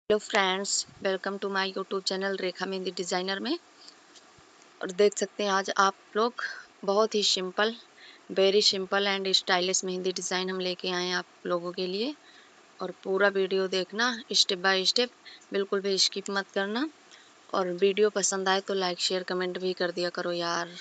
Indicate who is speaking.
Speaker 1: Hello friends, welcome to my YouTube channel Rekha mehndi designer में। और देख सकते हैं आज आप लोग बहुत ही simple, very simple and stylish mehndi design हम लेके आए हैं आप लोगों के लिए। और पूरा वीडियो देखना स्टेप बाय स्टेप, बिल्कुल भी स्किप मत करना। और वीडियो पसंद आए तो लाइक शेयर कमेंट भी कर दिया करो यार।